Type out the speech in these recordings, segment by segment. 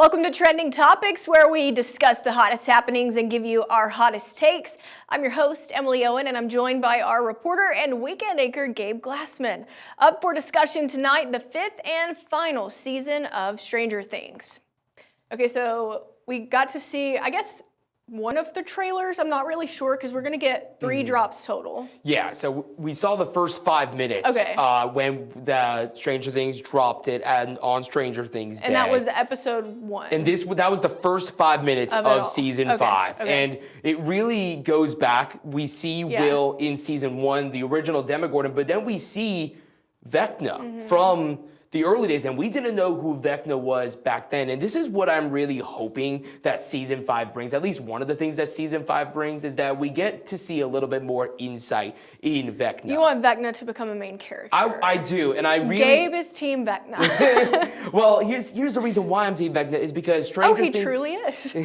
Welcome to Trending Topics, where we discuss the hottest happenings and give you our hottest takes. I'm your host, Emily Owen, and I'm joined by our reporter and weekend anchor, Gabe Glassman. Up for discussion tonight, the fifth and final season of Stranger Things. Okay, so we got to see, I guess, one of the trailers. I'm not really sure because we're going to get three drops total. Yeah, so we saw the first 5 minutes when the Stranger Things dropped it on Stranger Things Day. And that was episode 1. And that was the first 5 minutes of season 5. Okay. And it really goes back. We see Will in season 1, the original Demogorgon, but then we see Vecna from the early days, and we didn't know who Vecna was back then. And this is what I'm really hoping that season 5 brings. At least one of the things that season 5 brings is that we get to see a little bit more insight in Vecna. You want Vecna to become a main character. I do, and I really... Gabe is Team Vecna. Well, here's the reason why I'm Team Vecna is because Stranger Things... he truly is.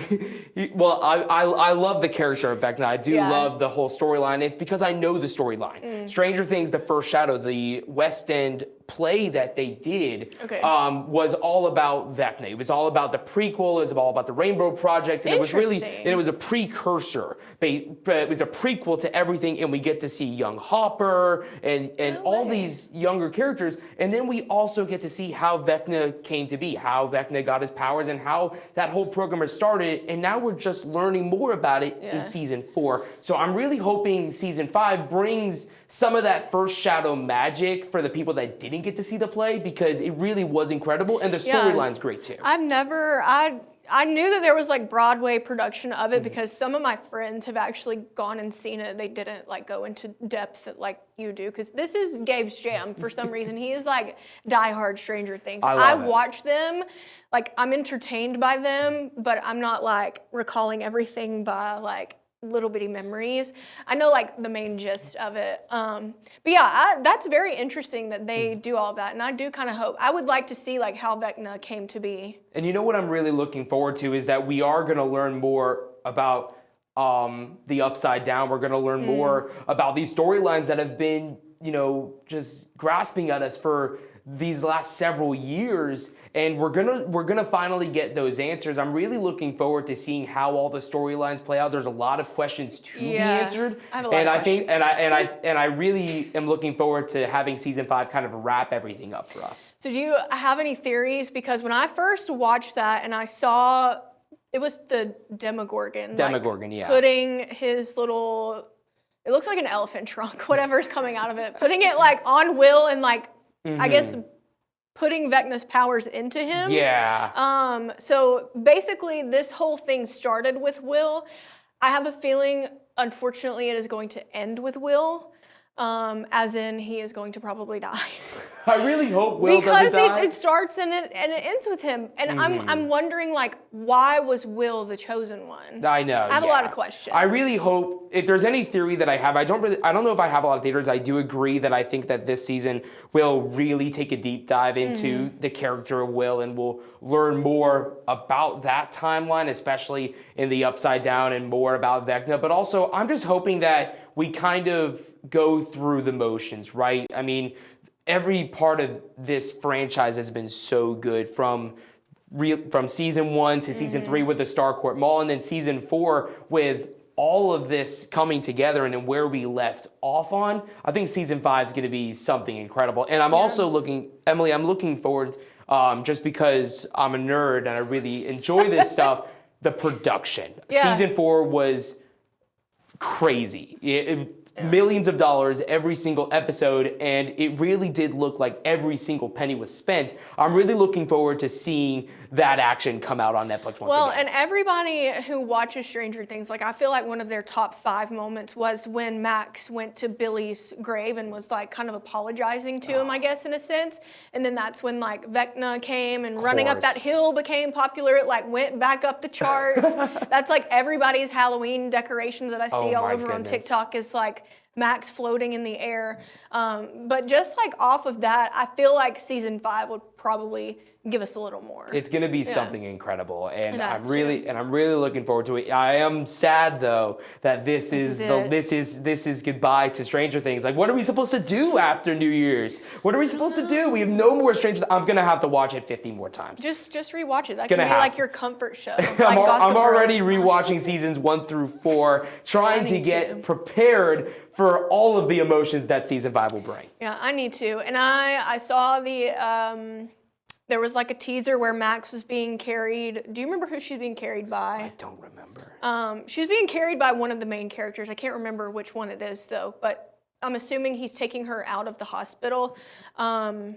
Well, I love the character of Vecna. I do love the whole storyline. It's because I know the storyline. Stranger Things, The First Shadow, the West End play that they did was all about Vecna. It was all about the prequel. It was all about the Rainbow Project, and it was a precursor. It was a prequel to everything, and we get to see young Hopper and all these younger characters, and then we also get to see how Vecna came to be, how Vecna got his powers, and how that whole program has started. And now we're just learning more about it in season 4. So I'm really hoping season 5 brings some of that First Shadow magic for the people that didn't get to see the play, because it really was incredible, and the storyline's great too. I knew that there was like Broadway production of it because some of my friends have actually gone and seen it. They didn't like go into depth like you do, because this is Gabe's jam for some reason. He is like diehard Stranger Things. I watch them, like I'm entertained by them, but I'm not like recalling everything by like little bitty memories. I know like the main gist of it. But yeah, that's very interesting that they do all of that. And I do kind of hope, I would like to see like how Vecna came to be. And you know what I'm really looking forward to is that we are going to learn more about the Upside Down. We're going to learn more about these storylines that have been, just grasping at us for these last several years, and we're gonna finally get those answers. I'm really looking forward to seeing how all the storylines play out. There's a lot of questions to be answered, I have a lot of questions. I really am looking forward to having season 5 kind of wrap everything up for us. So do you have any theories? Because when I first watched that and I saw it was the Demogorgon, putting his little, it looks like an elephant trunk, whatever's coming out of it, putting it like on Will and like I guess putting Vecna's powers into him. Yeah. So basically this whole thing started with Will. I have a feeling, unfortunately, it is going to end with Will. As in he is going to probably die. I really hope Will doesn't die. Because it starts and it ends with him. And I'm wondering, like, why was Will the chosen one? I know. I have a lot of questions. I really hope, if there's any theory that I have, I don't know if I have a lot of theories. I do agree that I think that this season will really take a deep dive into the character of Will, and we'll learn more about that timeline, especially in the Upside Down, and more about Vecna. But also, I'm just hoping that we kind of go through the motions, right? I mean, every part of this franchise has been so good, from season 1 to season 3 with the Starcourt Mall, and then season 4 with all of this coming together and then where we left off on. I think season 5 is going to be something incredible. And I'm also I'm looking forward, just because I'm a nerd and I really enjoy this stuff, the production. Season 4 was crazy. Millions of dollars every single episode, and it really did look like every single penny was spent. I'm really looking forward to seeing that action come out on Netflix once again. Well, and everybody who watches Stranger Things, like I feel like one of their top 5 moments was when Max went to Billy's grave and was like kind of apologizing to him, I guess, in a sense. And then that's when like Vecna came and running up that hill became popular. It like went back up the charts. That's like everybody's Halloween decorations that I see all over on TikTok is like Max floating in the air. But just like off of that, I feel like season 5 would probably give us a little more. It's going to be something incredible, and That's I'm really looking forward to it. I am sad though that this is goodbye to Stranger Things. Like, what are we supposed to do after New Year's? What are we supposed to do? We have no more Stranger Things. I'm going to have to watch it 50 more times. Just rewatch it. That can be like your comfort show. Like I'm already rewatching seasons 1 through 4, trying to get prepared for all of the emotions that season 5 will bring. Yeah, I need to. And I saw the there was like a teaser where Max was being carried. Do you remember who she's being carried by? I don't remember. She was being carried by one of the main characters. I can't remember which one it is though, but I'm assuming he's taking her out of the hospital. Hold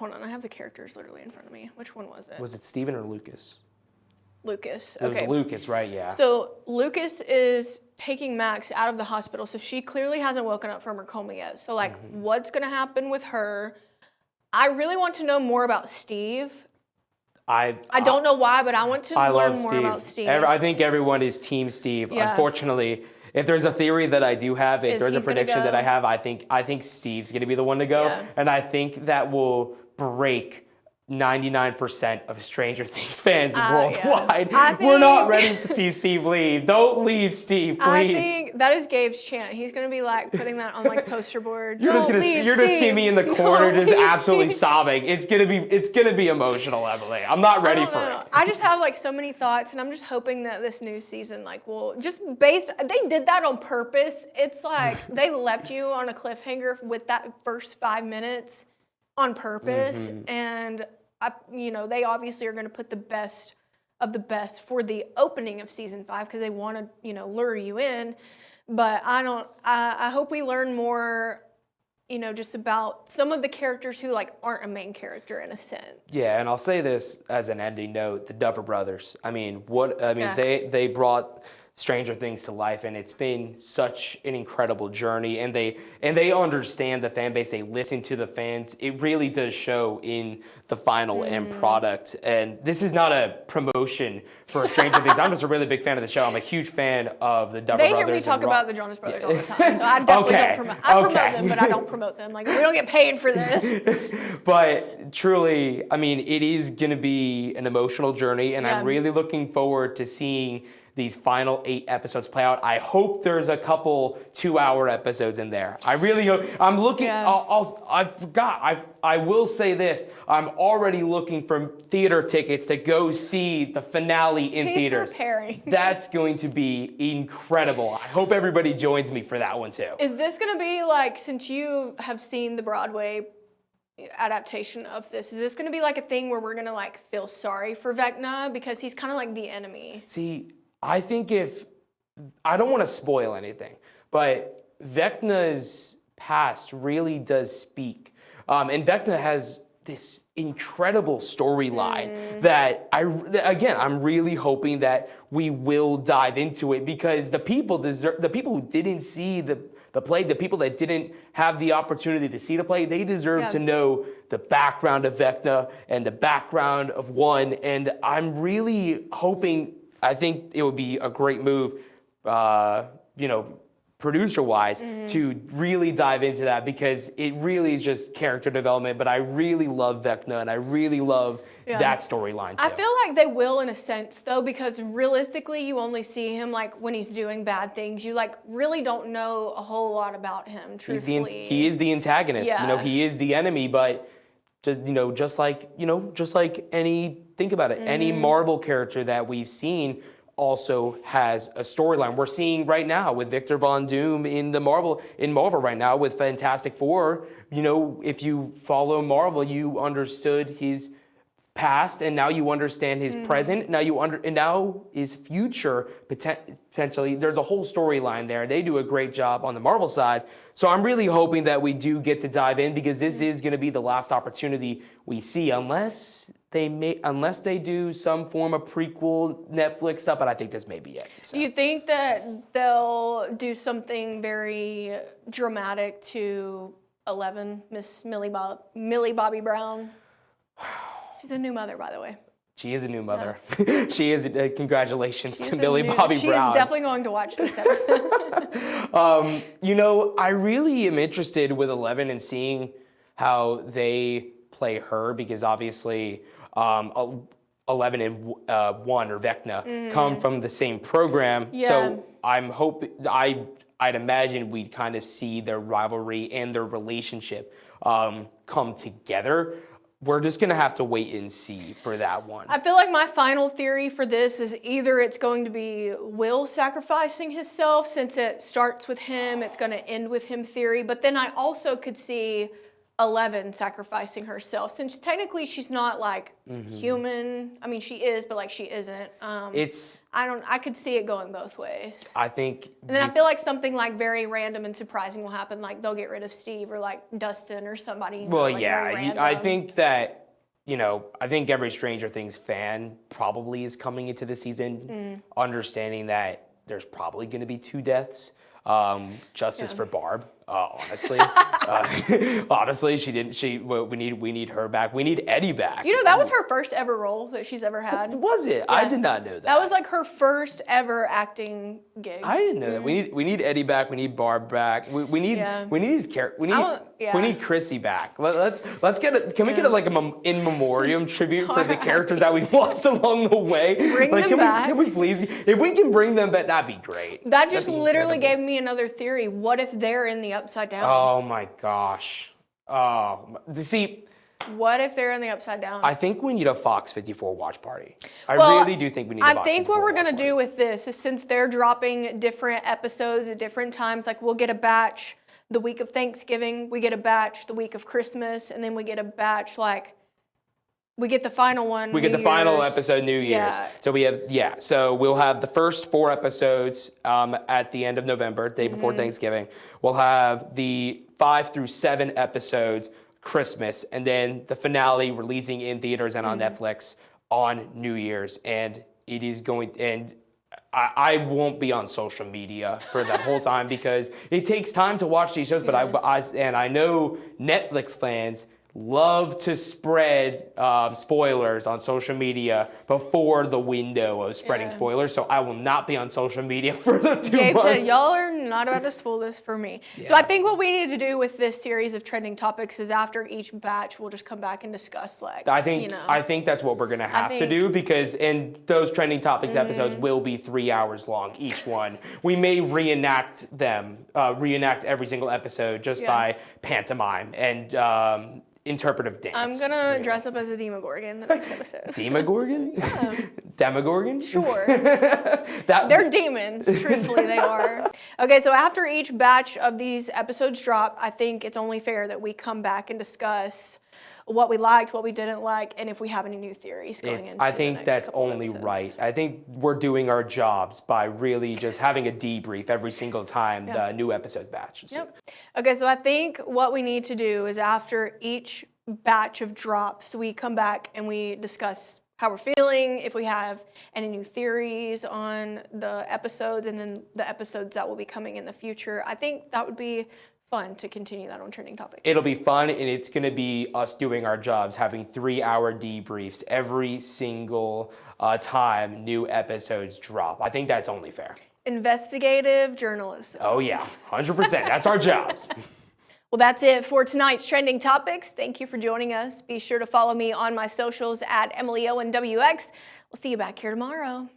on, I have the characters literally in front of me. Which one was it? Was it Steven or Lucas? Lucas. It was Lucas, right? Yeah. So Lucas is taking Max out of the hospital. So she clearly hasn't woken up from her coma yet. So like, what's gonna happen with her? I really want to know more about Steve. I don't know why, but I want to learn more about Steve. I think everyone is Team Steve. Yeah. Unfortunately, if there's a theory that I do have, if there's a prediction that I have, I think Steve's going to be the one to go. Yeah. And I think that will break 99% of Stranger Things fans worldwide. Yeah. We're not ready to see Steve leave. Don't leave, Steve, please. I think that is Gabe's chant. He's gonna be like putting that on like poster board. You're just gonna see me in the corner just absolutely sobbing. It's gonna be emotional, Emily. I'm not ready for it. I just have like so many thoughts, and I'm just hoping that this new season like will just they did that on purpose. It's like they left you on a cliffhanger with that first 5 minutes on purpose, and they obviously are going to put the best of the best for the opening of season 5 because they want to lure you in. But I hope we learn more, just about some of the characters who like aren't a main character in a sense. Yeah, and I'll say this as an ending note: the Duffer Brothers. They brought Stranger Things to life, and it's been such an incredible journey, and they understand the fan base. They listen to the fans. It really does show in the final end product. And this is not a promotion for Stranger Things. I'm just a really big fan of the show. I'm a huge fan of the Duffer Brothers. They hear me talk about the Jonas Brothers all the time, so I definitely don't promote. I promote them, but I don't promote them. Like, we don't get paid for this. But truly, it is going to be an emotional journey, and I'm really looking forward to seeing these final 8 episodes play out. I hope there's a couple 2-hour episodes in there. I really hope. I'm looking. I forgot. I will say this. I'm already looking for theater tickets to go see the finale in theaters. Preparing. That's going to be incredible. I hope everybody joins me for that one too. Is this going to be like, since you have seen the Broadway adaptation of this, is this going to be like a thing where we're going to like feel sorry for Vecna because he's kind of like the enemy? See, I think I don't want to spoil anything, but Vecna's past really does speak. And Vecna has this incredible storyline that I'm really hoping that we will dive into it, because the people who didn't see the play, the people that didn't have the opportunity to see the play, they deserve to know the background of Vecna and the background of One. And I'm really hoping, I think it would be a great move, producer-wise, to really dive into that, because it really is just character development. But I really love Vecna, and I really love that storyline too. I feel like they will in a sense, though, because realistically, you only see him like when he's doing bad things. You like really don't know a whole lot about him. Truthfully, he is the antagonist. Yeah. He is the enemy, but just like any. Think about it. Any Marvel character that we've seen also has a storyline. We're seeing right now with Victor Von Doom in Marvel right now with Fantastic Four. If you follow Marvel, you understood his past, and now you understand his present. And now his future potentially. There's a whole storyline there. They do a great job on the Marvel side. So I'm really hoping that we do get to dive in, because this is going to be the last opportunity we see, unless they do some form of prequel Netflix stuff. But I think this may be it. So. Do you think that they'll do something very dramatic to 11, Miss Millie Bobby Brown? She's a new mother, by the way. She is a new mother. She is. Congratulations to Millie She's Bobby Brown. She's definitely going to watch this episode. You know, I really am interested with 11 and seeing how they play her, because obviously 11 and 1 or Vecna come from the same program. Yeah. So I'd imagine we'd kind of see their rivalry and their relationship come together. We're just going to have to wait and see for that one. I feel like my final theory for this is either it's going to be Will sacrificing himself, since it starts with him, it's going to end with him theory. But then I also could see 11 sacrificing herself, since technically she's not like human. I mean, she is, but like she isn't. I could see it going both ways. I think. And then I feel like something like very random and surprising will happen, like they'll get rid of Steve or like Dustin or somebody. Well, like yeah, very random. I think that, I think every Stranger Things fan probably is coming into the season understanding that there's probably going to be 2 deaths. Justice for Barb, honestly. Honestly, we need her back. We need Eddie back. That was her first ever role that she's ever had. Was it? Yeah. I did not know that. That was like her first ever acting gig. I didn't know that. We need Eddie back. We need Barb back. We need these characters. We need Chrissy back. Let's get can we get like an in memoriam tribute for the characters that we've lost along the way? Bring them back. Can we please? If we can bring them back, that'd be great. That just literally gave me another theory. What if they're in the Upside Down? Oh my gosh. See. What if they're in the Upside Down? I think we need a Fox 54 watch party. I really do think we need a Fox 54 I think what we're going to party. do with this is, since they're dropping different episodes at different times, like we'll get a batch the week of Thanksgiving, we get a batch the week of Christmas, and then we get a batch we get the final one. We get the final episode New Year's. Yeah. So we have, so we'll have the first 4 episodes at the end of November, day before Thanksgiving. We'll have the 5 through 7 episodes Christmas, and then the finale releasing in theaters and on Netflix on New Year's. And it is going, and I won't be on social media for that whole time because it takes time to watch these shows. But I know Netflix fans love to spread spoilers on social media before the window of spreading spoilers. So I will not be on social media for the 2 Gabe months. said, y'all are not about to spoil this for me. Yeah. So I think what we need to do with this series of trending topics is after each batch, we'll just come back and discuss I think that's what we're going to have to do, because those trending topics episodes will be 3 hours long, each one. We may reenact every single episode just by pantomime and interpretive dance. I'm going to dress up as a Demogorgon the next episode. Demogorgon? Yeah. Demogorgon? Sure. They're demons, truthfully they are. Okay, so after each batch of these episodes drop, I think it's only fair that we come back and discuss what we liked, what we didn't like, and if we have any new theories going into I think that's only right. I think we're doing our jobs by really just having a debrief every single time the new episodes batch. Yep. Okay, so I think what we need to do is after each batch of drops, we come back and we discuss how we're feeling, if we have any new theories on the episodes, and then the episodes that will be coming in the future. I think that would be fun to continue that on Trending Topics. It'll be fun, and it's going to be us doing our jobs, having 3-hour debriefs every single time new episodes drop. I think that's only fair. Investigative journalism. Oh yeah, 100%. That's our jobs. Well, that's it for tonight's Trending Topics. Thank you for joining us. Be sure to follow me on my socials at Emily Owen WX. We'll see you back here tomorrow.